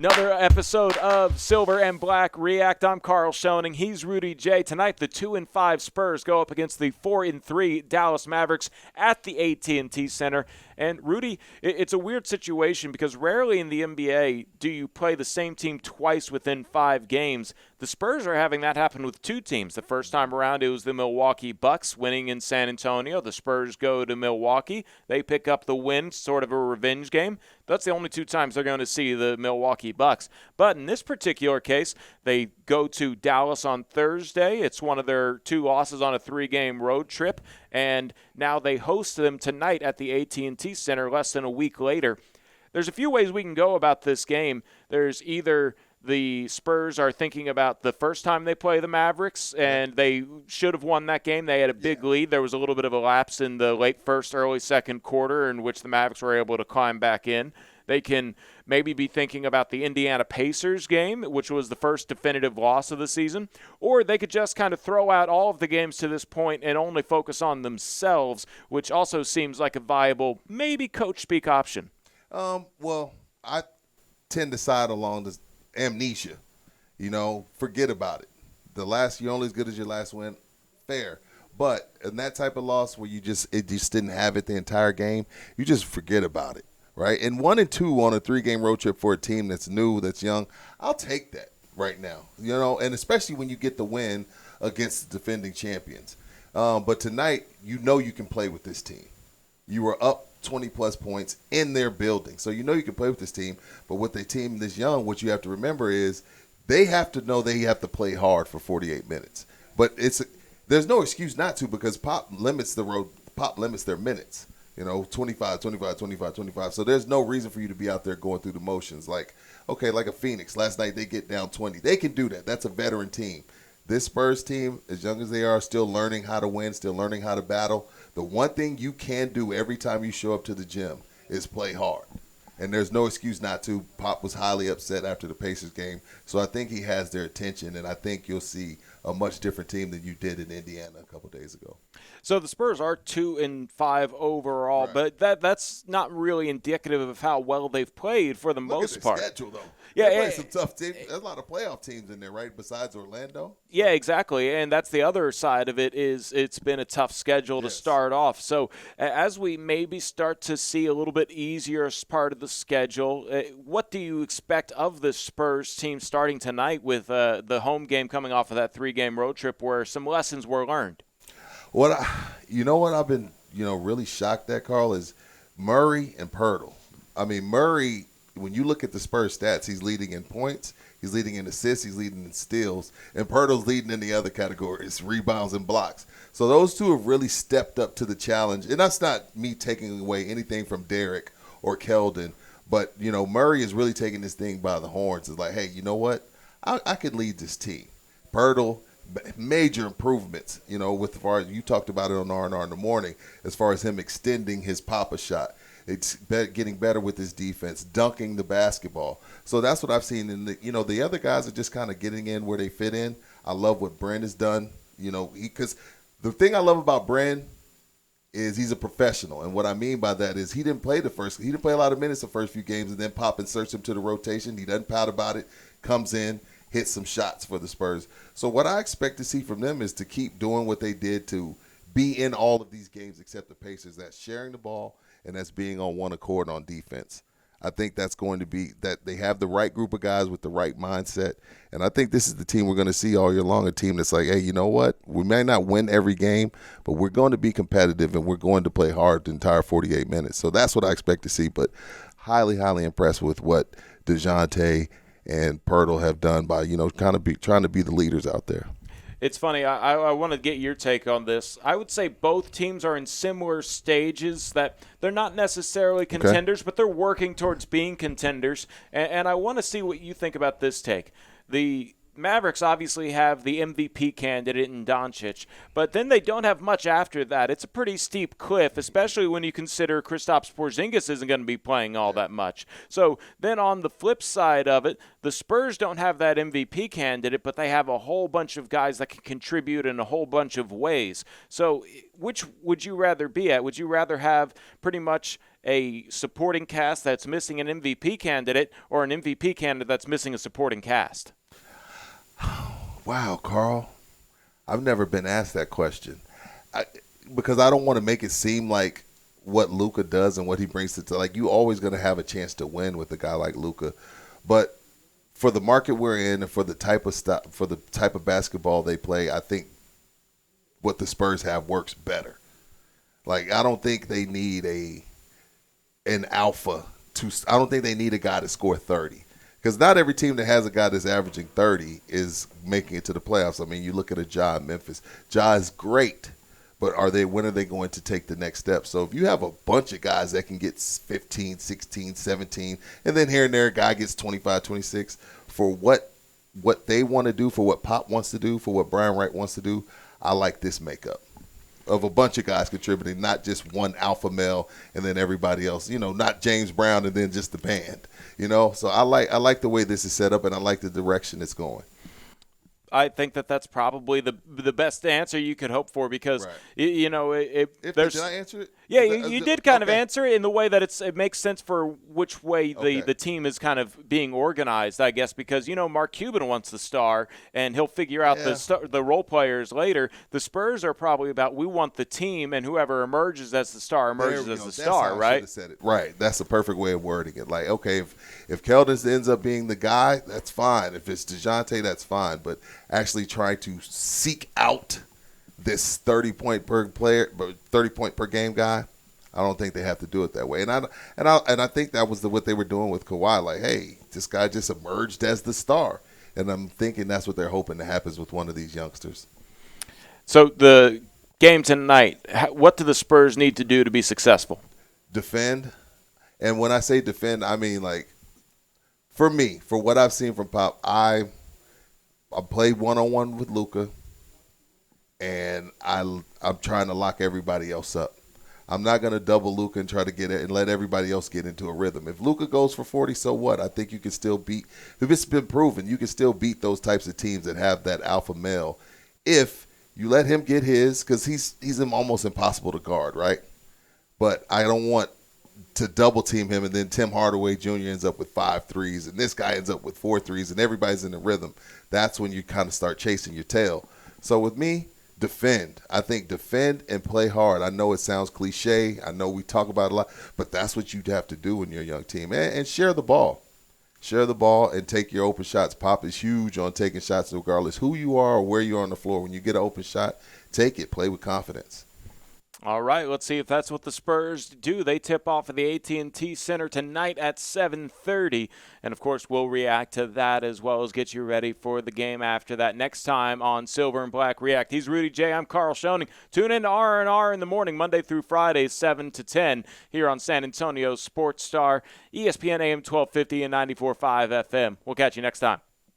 Another episode of Silver and Black React. I'm Karl Schoening. He's Rudy J. Tonight, the 2-5 Spurs go up against the 4-3 Dallas Mavericks at the AT&T Center. And Rudy, it's a weird situation because rarely in the NBA do you play the same team twice within 5 games. The Spurs are having that happen with 2 teams. The first time around, it was the Milwaukee Bucks winning in San Antonio. The Spurs go to Milwaukee. They pick up the win, sort of a revenge game. That's the only 2 times they're going to see the Milwaukee Bucks. But in this particular case, they go to Dallas on Thursday. It's one of their 2 losses on a 3-game road trip. And now they host them tonight at the AT&T Center less than a week later. There's a few ways we can go about this game. There's either the Spurs are thinking about the first time they play the Mavericks, and they should have won that game. They had a big lead. There was a little bit of a lapse in the late first, early second quarter in which the Mavericks were able to climb back in. They can maybe be thinking about the Indiana Pacers game, which was the first definitive loss of the season, or they could just kind of throw out all of the games to this point and only focus on themselves, which also seems like a viable, maybe coach-speak option. Well, I tend to side along this amnesia. Forget about it. You're only as good as your last win. Fair. But in that type of loss where it just didn't have it the entire game, you just forget about it. Right? And 1-2 on a 3-game road trip for a team that's new, that's young, I'll take that right now. And especially when you get the win against the defending champions. But tonight, you can play with this team. You were up 20-plus points in their building. So you can play with this team. But with a team this young, what you have to remember is they have to know they have to play hard for 48 minutes. But there's no excuse not to, because Pop limits their minutes. 25. So there's no reason for you to be out there going through the motions. Like a Phoenix. Last night they get down 20. They can do that. That's a veteran team. This Spurs team, as young as they are, still learning how to win, still learning how to battle. The one thing you can do every time you show up to the gym is play hard. And there's no excuse not to. Pop was highly upset after the Pacers game. So I think he has their attention, and I think you'll see a much different team than you did in Indiana a couple days ago. So the Spurs are 2-5 overall, right, but that's not really indicative of how well they've played for the most part. Look at their schedule, though. Yeah, they play some tough teams. There's a lot of playoff teams in there, right, besides Orlando? Yeah, exactly, and that's the other side of it is it's been a tough schedule to start off. So as we maybe start to see a little bit easier part of the schedule, what do you expect of the Spurs team starting tonight with the home game coming off of that 3-game road trip where some lessons were learned? What I've been really shocked at, Karl, is Murray and Pirtle. I mean, Murray, when you look at the Spurs stats, he's leading in points, he's leading in assists, he's leading in steals, and Pirtle's leading in the other categories, rebounds and blocks. So those two have really stepped up to the challenge. And that's not me taking away anything from Derek or Keldon, but Murray is really taking this thing by the horns. It's like, hey, you know what? I could lead this team. Pirtle, major improvements, with as far as you talked about it on R&R in the morning, as far as him extending his pop-up shot. It's getting better with his defense, dunking the basketball. So that's what I've seen. And the other guys are just kind of getting in where they fit in. I love what Bren has done. Because the thing I love about Bren is he's a professional, and what I mean by that is he didn't play a lot of minutes the first few games, and then Pop inserts him to the rotation. He doesn't pout about it. Comes in, hit some shots for the Spurs. So what I expect to see from them is to keep doing what they did to be in all of these games except the Pacers. That's sharing the ball and that's being on one accord on defense. I think that's going to be that they have the right group of guys with the right mindset. And I think this is the team we're going to see all year long, a team that's like, hey, you know what? We may not win every game, but we're going to be competitive and we're going to play hard the entire 48 minutes. So that's what I expect to see. But highly, highly impressed with what DeJounte and Pirtle have done by, trying to be the leaders out there. It's funny. I want to get your take on this. I would say both teams are in similar stages that they're not necessarily contenders, but they're working towards being contenders. And I want to see what you think about this take. The Mavericks obviously have the MVP candidate in Doncic, but then they don't have much after that. It's a pretty steep cliff, especially when you consider Kristaps Porzingis isn't going to be playing all that much. So then on the flip side of it, the Spurs don't have that MVP candidate, but they have a whole bunch of guys that can contribute in a whole bunch of ways. So which would you rather be at? Would you rather have pretty much a supporting cast that's missing an MVP candidate or an MVP candidate that's missing a supporting cast? Wow, Karl. I've never been asked that question. Because I don't want to make it seem like what Luka does and what he brings to like you always going to have a chance to win with a guy like Luka, but for the market we're in and for the type of basketball they play, I think what the Spurs have works better. Like I don't think they need an alpha I don't think they need a guy to score 30. Because not every team that has a guy that's averaging 30 is making it to the playoffs. I mean, you look at a Ja in Memphis. Ja is great, but when are they going to take the next step? So if you have a bunch of guys that can get 15, 16, 17, and then here and there a guy gets 25, 26, for what they want to do, for what Pop wants to do, for what Brian Wright wants to do, I like this makeup of a bunch of guys contributing, not just one alpha male and then everybody else, not James Brown and then just the band, So I like the way this is set up, and I like the direction it's going. I think that's probably the best answer you could hope for because, right. Did I answer it? Yeah, you did kind of answer it in the way that it makes sense for which way the team is kind of being organized, I guess, because, Mark Cuban wants the star, and he'll figure out the role players later. The Spurs are probably about we want the team, and whoever emerges as the star emerges as the star, right? That's how I should have said it. Right. That's the perfect way of wording it. Like, okay, if Keldon ends up being the guy, that's fine. If it's DeJounte, that's fine. But actually try to seek out this 30-point per game guy, I don't think they have to do it that way. And I think that was what they were doing with Kawhi. Like, hey, this guy just emerged as the star, and I'm thinking that's what they're hoping to happen with one of these youngsters. So the game tonight, what do the Spurs need to do to be successful? Defend, and when I say defend, I mean like, for me, for what I've seen from Pop, I played one-on-one with Luka, and I'm trying to lock everybody else up. I'm not going to double Luka and try to get it and let everybody else get into a rhythm. If Luka goes for 40, so what? I think you can still beat. If it's been proven, you can still beat those types of teams that have that alpha male if you let him get his, because he's almost impossible to guard, right? But I don't want to double team him, and then Tim Hardaway Jr. ends up with 5 threes, and this guy ends up with 4 threes, and everybody's in the rhythm. That's when you kind of start chasing your tail. So with me, defend. I think defend and play hard. I know it sounds cliche. I know we talk about it a lot, but that's what you have to do when you're a young team. And share the ball. Share the ball and take your open shots. Pop is huge on taking shots regardless who you are or where you are on the floor. When you get an open shot, take it. Play with confidence. All right, let's see if that's what the Spurs do. They tip off at the AT&T Center tonight at 7:30. And, of course, we'll react to that as well as get you ready for the game after that next time on Silver and Black React. He's Rudy J. I'm Karl Schoening. Tune in to R&R in the morning, Monday through Friday, 7 to 10, here on San Antonio Sports Star, ESPN AM 1250 and 94.5 FM. We'll catch you next time.